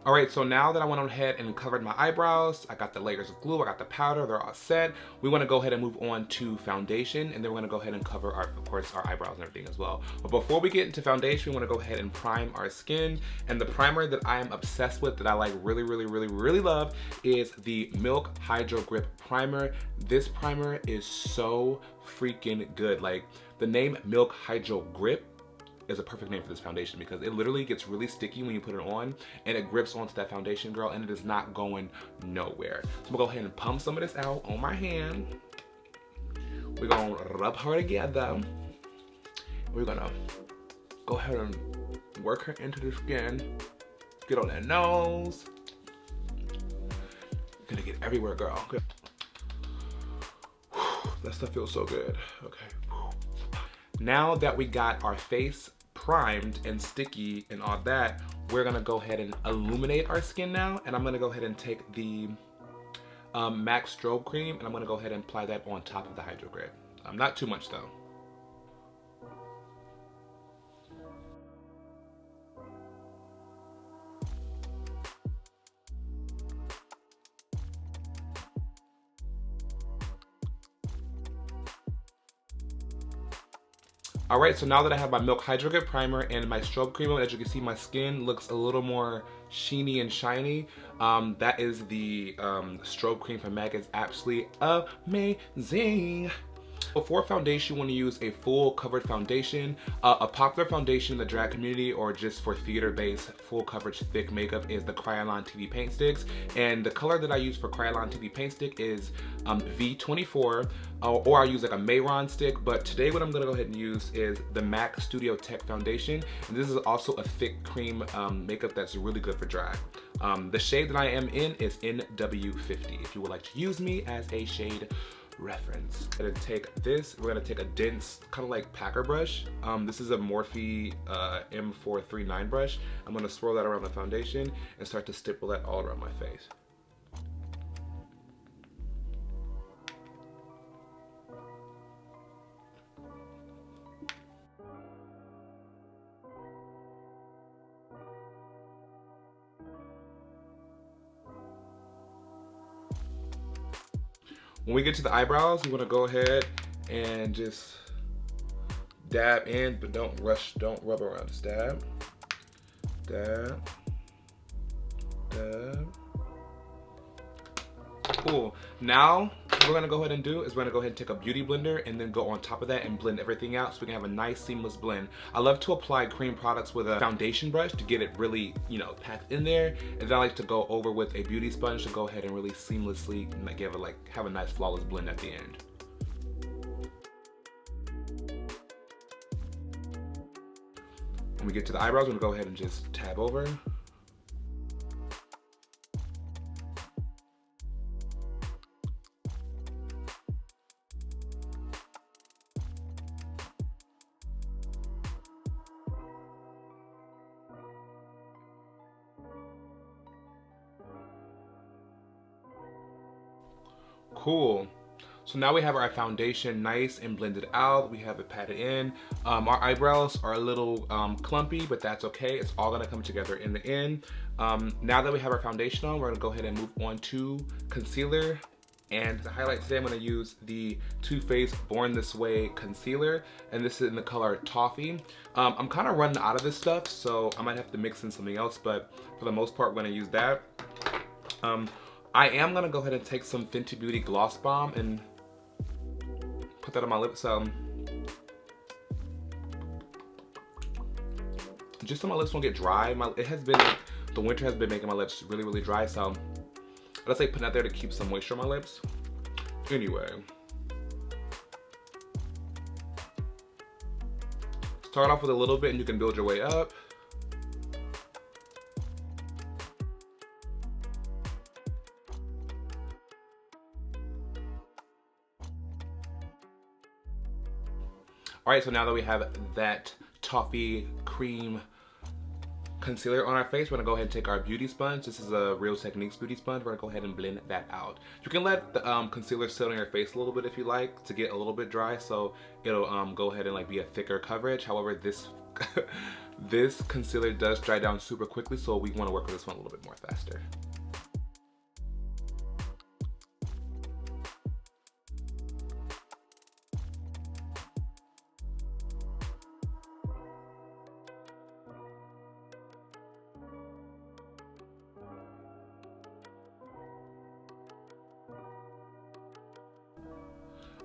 All right, so now that I went ahead and covered my eyebrows, I got the layers of glue, I got the powder, they're all set. We wanna go ahead and move on to foundation, and then we're gonna go ahead and cover our, of course, our eyebrows and everything as well. But before we get into foundation, we wanna go ahead and prime our skin. And the primer that I am obsessed with, that I like really love, is the Milk Hydrogrip Primer. This primer is so freaking good. Like, the name Milk Hydrogrip is a perfect name for this foundation because it literally gets really sticky when you put it on, and it grips onto that foundation, girl, and it is not going nowhere. So I'm gonna go ahead and pump some of this out on my hand. We're gonna rub her together. We're gonna go ahead and work her into the skin. Get on that nose. Gonna get everywhere, girl. Good. That stuff feels so good. Okay. Now that we got our face primed and sticky and all that, we're gonna go ahead and illuminate our skin now. And I'm gonna go ahead and take the MAC Strobe Cream, and I'm gonna go ahead and apply that on top of the Hydrogrip. Not too much though. All right, so now that I have my Milk Hydrogrip Primer and my Strobe Cream on, as you can see, my skin looks a little more sheeny and shiny. That is the Strobe Cream from MAC. It's absolutely amazing. For foundation, you want to use a full covered foundation. A popular foundation in the drag community, or just for theater-based full coverage thick makeup, is the Kryolan TV paint sticks. And the color that I use for Kryolan TV paint stick is V24, or I use like a Mayron stick. But today what I'm gonna go ahead and use is the MAC Studio Tech foundation. And this is also a thick cream makeup that's really good for drag. The shade that I am in is NW50, if you would like to use me as a shade reference. I'm gonna take this, we're gonna take a dense, kind of like packer brush. This is a Morphe M439 brush. I'm gonna swirl that around the foundation and start to stipple that all around my face. When we get to the eyebrows, we want to go ahead and just dab in, but don't rush, don't rub around. Just dab, dab, dab. Cool. Now, what we're gonna go ahead and do is we're gonna go ahead and take a beauty blender and then go on top of that and blend everything out so we can have a nice seamless blend. I love to apply cream products with a foundation brush to get it really, you know, packed in there. And then I like to go over with a beauty sponge to go ahead and really seamlessly give it, like, have a nice flawless blend at the end. When we get to the eyebrows, we're gonna go ahead and just tab over. Cool. So now we have our foundation nice and blended out. We have it patted in. Our eyebrows are a little clumpy, but that's okay. It's all gonna come together in the end. Now that we have our foundation on, we're gonna go ahead and move on to concealer. And to highlight today, I'm gonna use the Too Faced Born This Way concealer, and this is in the color Toffee. I'm kind of running out of this stuff, so I might have to mix in something else, but for the most part, we're gonna use that. I am gonna go ahead and take some Fenty Beauty Gloss Bomb and put that on my lips. Just so my lips won't get dry. It has been, the winter has been making my lips really dry, so I just like putting that there to keep some moisture on my lips. Anyway. Start off with a little bit and you can build your way up. All right, so now that we have that Toffee cream concealer on our face, we're gonna go ahead and take our beauty sponge. This is a Real Techniques beauty sponge. We're gonna go ahead and blend that out. You can let the concealer sit on your face a little bit if you like to get a little bit dry, so it'll go ahead and like be a thicker coverage. However, this this concealer does dry down super quickly, so we want to work with this one a little bit more faster.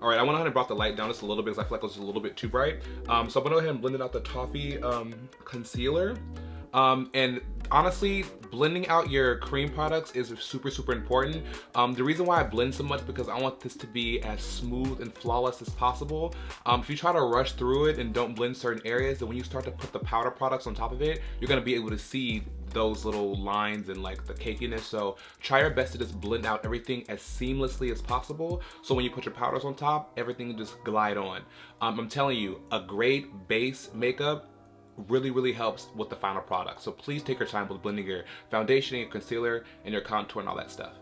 All right, I went ahead and brought the light down just a little bit because I feel like it was a little bit too bright. So I'm gonna go ahead and blend it out the Toffee concealer. And honestly, blending out your cream products is super, super important. The reason why I blend so much because I want this to be as smooth and flawless as possible. If you try to rush through it and don't blend certain areas, then when you start to put the powder products on top of it, you're gonna be able to see those little lines and like the cakiness. So try your best to just blend out everything as seamlessly as possible. So when you put your powders on top, everything just glide on. I'm telling you, a great base makeup really helps with the final product. So please take your time with blending your foundation, your concealer, and your contour and all that stuff.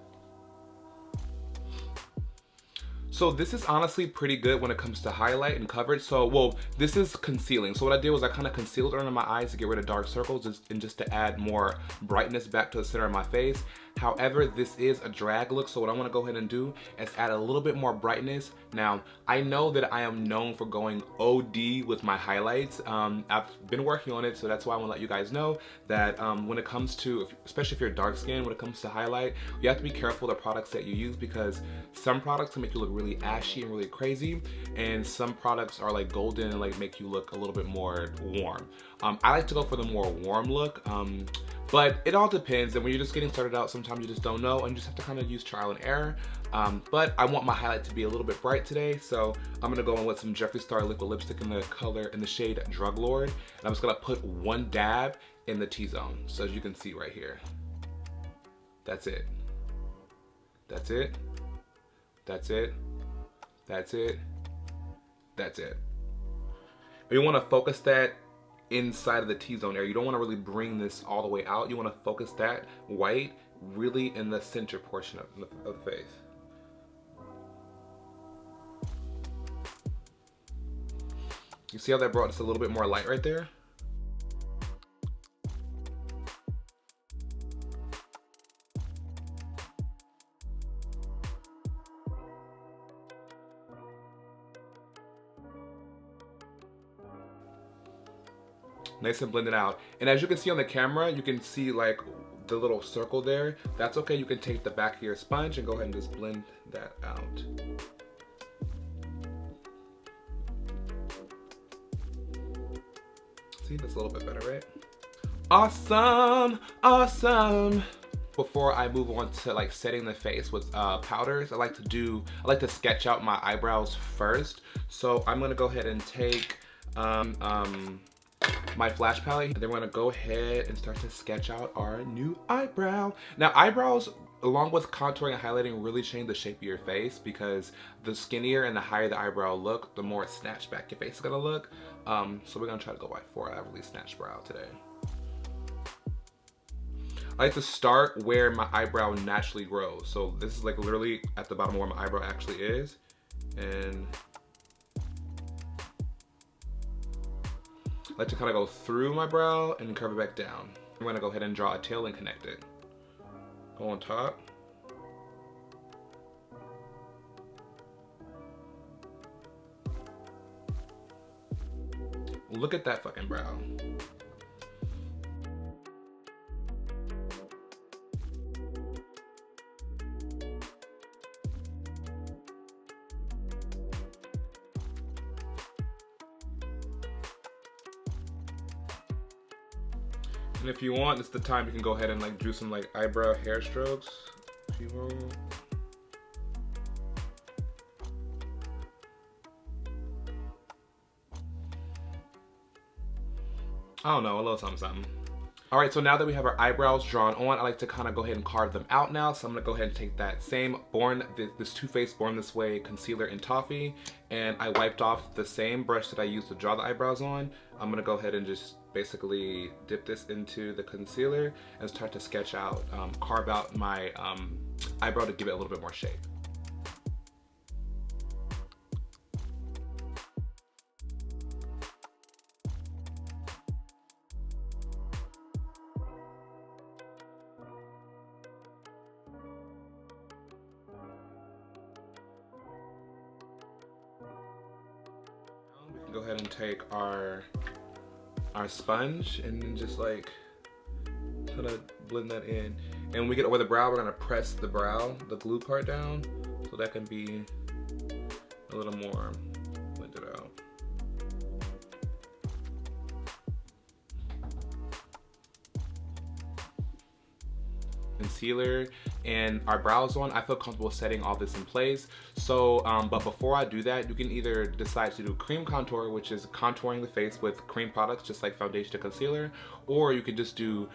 So this is honestly pretty good when it comes to highlight and coverage. So, well, this is concealing. So what I did was I kind of concealed under my eyes to get rid of dark circles and just to add more brightness back to the center of my face. However, this is a drag look, so what I want to go ahead and do is add a little bit more brightness. Now, I know that I am known for going OD with my highlights. I've been working on it, so that's why I want to let you guys know that when it comes to, especially if you're dark skinned, when it comes to highlight, you have to be careful of the products that you use because some products can make you look really ashy and really crazy, and some products are like golden and like make you look a little bit more warm. I like to go for the more warm look. But it all depends, and when you're just getting started out, sometimes you just don't know and you just have to kind of use trial and error. But I want my highlight to be a little bit bright today, so I'm gonna go in with some Jeffree Star liquid lipstick in the color, in the shade Druglord, and I'm just gonna put one dab in the T-zone. So as you can see right here, that's it. That's it. That's it. That's it. That's it. You wanna focus that inside of the T-zone area. You don't want to really bring this all the way out. You want to focus that white really in the center portion of the face. You see how that brought just a little bit more light right there? Nice and blended out. And as you can see on the camera, you can see like the little circle there. That's okay. You can take the back of your sponge and go ahead and just blend that out. See, that's a little bit better, right? Awesome, awesome. Before I move on to like setting the face with powders, I like to sketch out my eyebrows first. So I'm gonna go ahead and take my flash palette, and then we're gonna go ahead and start to sketch out our new eyebrow. Now eyebrows, along with contouring and highlighting, really change the shape of your face because the skinnier and the higher the eyebrow look, the more snatched back your face is gonna look. So we're gonna try to go for a really snatched brow today. I like to start where my eyebrow naturally grows. So this is like literally at the bottom where my eyebrow actually is. And I like to kind of go through my brow and curve it back down. I'm gonna go ahead and draw a tail and connect it. Go on top. Look at that fucking brow. And if you want, it's the time you can go ahead and like do some like eyebrow hair strokes if you want. I don't know, a little something something. All right, so now that we have our eyebrows drawn on, I like to kind of go ahead and carve them out now. So I'm gonna go ahead and take that same this Too Faced Born This Way concealer in Toffee, and I wiped off the same brush that I used to draw the eyebrows on. I'm gonna go ahead and just basically dip this into the concealer and start to sketch out, carve out my eyebrow to give it a little bit more shape. go ahead and take our sponge and then just like kind of blend that in. And when we get over the brow, we're gonna press the brow, the glue part down, so that can be a little more blended out. Concealer and our brow zone, I feel comfortable setting all this in place. So, but before I do that, you can either decide to do cream contour, which is contouring the face with cream products, just like foundation to concealer, or you can just do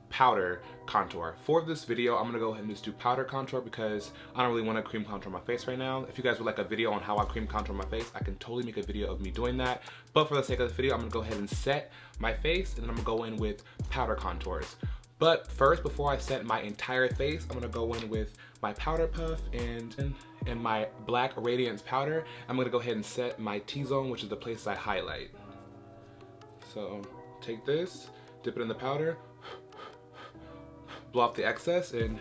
powder contour. For this video, I'm gonna go ahead and just do powder contour because I don't really want to cream contour my face right now. If you guys would like a video on how I cream contour my face, I can totally make a video of me doing that. But for the sake of the video, I'm gonna go ahead and set my face, and then I'm gonna go in with powder contours. But first, before I set my entire face, I'm gonna go in with my powder puff and my black Radiance powder. I'm gonna go ahead and set my T-zone, which is the place I highlight. So take this, dip it in the powder, blow off the excess, and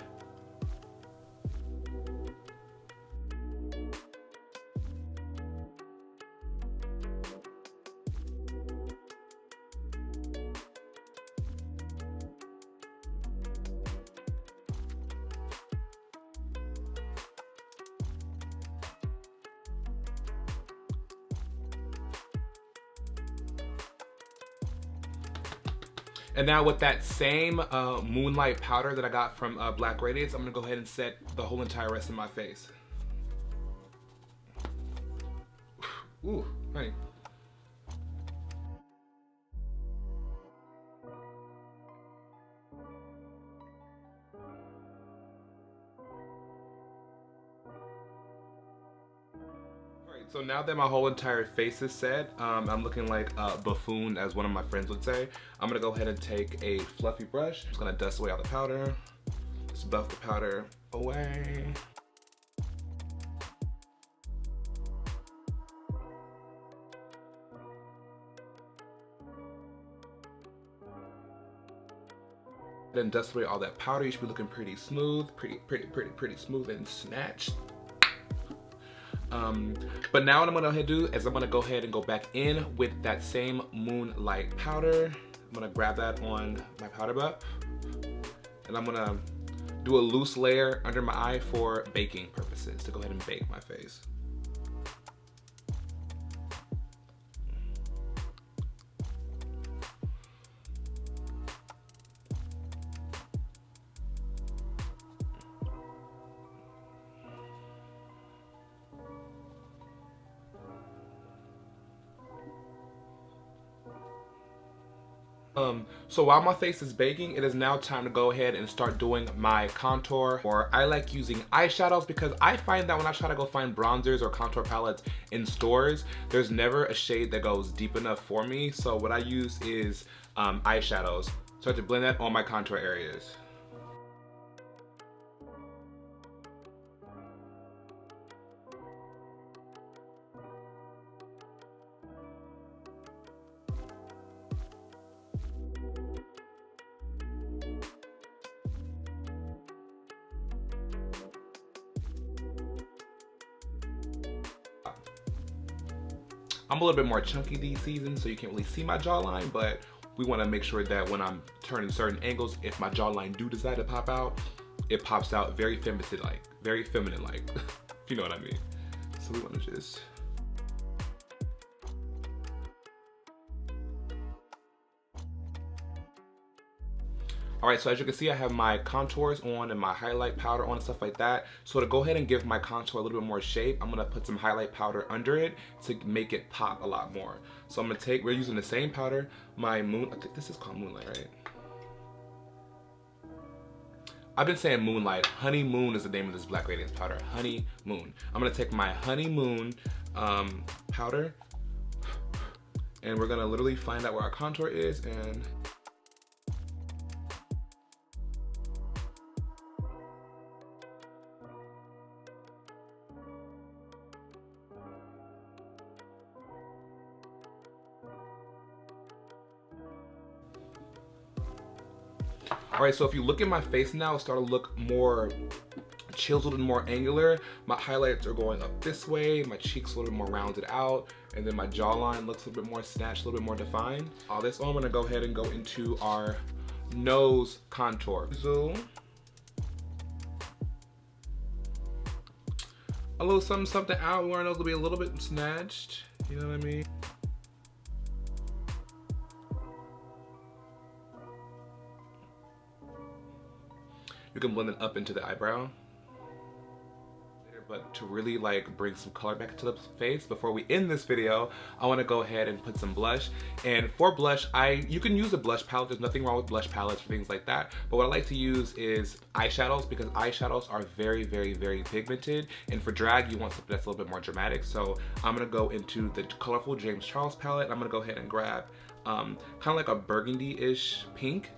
now with that same Moonlight powder that I got from Black Radiance, I'm gonna go ahead and set the whole entire rest of my face. Ooh, honey. So now that my whole entire face is set, I'm looking like a buffoon, as one of my friends would say. I'm gonna go ahead and take a fluffy brush. I'm just gonna dust away all the powder. Just buff the powder away. Then dust away all that powder. You should be looking pretty smooth, pretty smooth and snatched. But now what I'm gonna go ahead and do is I'm gonna go ahead and go back in with that same Moonlight powder. I'm gonna grab that on my powder buff, and I'm gonna do a loose layer under my eye for baking purposes, to go ahead and bake my face. So while my face is baking, it is now time to go ahead and start doing my contour. Or I like using eyeshadows because I find that when I try to go find bronzers or contour palettes in stores, there's never a shade that goes deep enough for me. So what I use is eyeshadows. So I have to blend that on my contour areas. I'm a little bit more chunky these seasons, so you can't really see my jawline, but we want to make sure that when I'm turning certain angles, if my jawline do decide to pop out, it pops out very feminine-like, if you know what I mean. So we want to just... Alright, so as you can see, I have my contours on and my highlight powder on and stuff like that. So to go ahead and give my contour a little bit more shape, I'm going to put some highlight powder under it to make it pop a lot more. So I'm going to take, we're using the same powder, my I think this is called Moonlight, right? I've been saying Moonlight. Honeymoon is the name of this Black Radiance powder. Honeymoon. I'm going to take my Honeymoon powder, and we're going to literally find out where our contour is, and... Alright, so if you look at my face now, it's starting to look more chin's a little more angular, my highlights are going up this way, my cheeks a little bit more rounded out, and then my jawline looks a little bit more snatched, a little bit more defined. This one, I'm gonna go ahead and go into our nose contour. So, a little something out. We want our nose to be a little bit snatched. You know what I mean? You can blend it up into the eyebrow. But to really like bring some color back to the face, before we end this video, I want to go ahead and put some blush. And for blush, you can use a blush palette. There's nothing wrong with blush palettes or things like that. But what I like to use is eyeshadows, because eyeshadows are very, very, very pigmented. And for drag, you want something that's a little bit more dramatic. So I'm gonna go into the colorful James Charles palette. And I'm gonna go ahead and grab kind of like a burgundy-ish pink.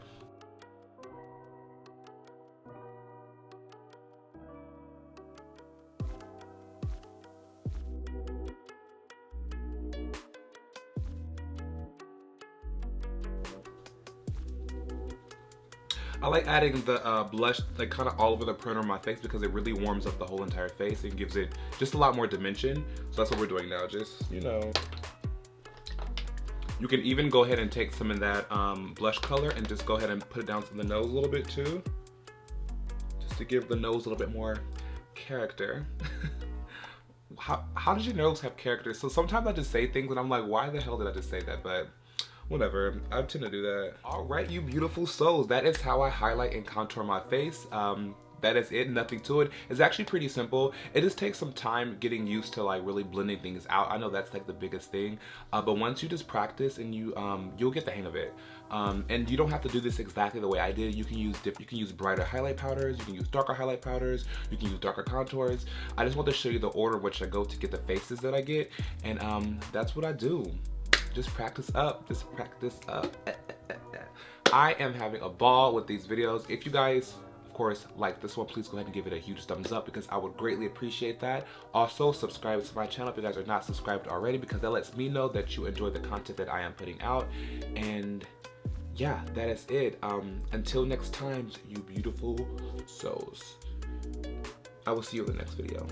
I like adding the blush like kind of all over the perimeter of my face because it really warms up the whole entire face and gives it just a lot more dimension. So that's what we're doing now, just, you know. You can even go ahead and take some of that blush color and just go ahead and put it down to the nose a little bit too. Just to give the nose a little bit more character. How does your nose have character? So sometimes I just say things and I'm like, why the hell did I just say that? But whatever, I tend to do that. All right, you beautiful souls, that is how I highlight and contour my face. That is it, nothing to it. It's actually pretty simple. It just takes some time getting used to like really blending things out. I know that's like the biggest thing, but once you just practice and you'll get the hang of it. And you don't have to do this exactly the way I did. You can use brighter highlight powders, you can use darker highlight powders, you can use darker contours. I just want to show you the order in which I go to get the faces that I get, and that's what I do. Just practice up, just practice up. I am having a ball with these videos. If you guys, of course, like this one, please go ahead and give it a huge thumbs up because I would greatly appreciate that. Also, subscribe to my channel if you guys are not subscribed already, because that lets me know that you enjoy the content that I am putting out. And yeah, that is it. Until next time, you beautiful souls. I will see you in the next video.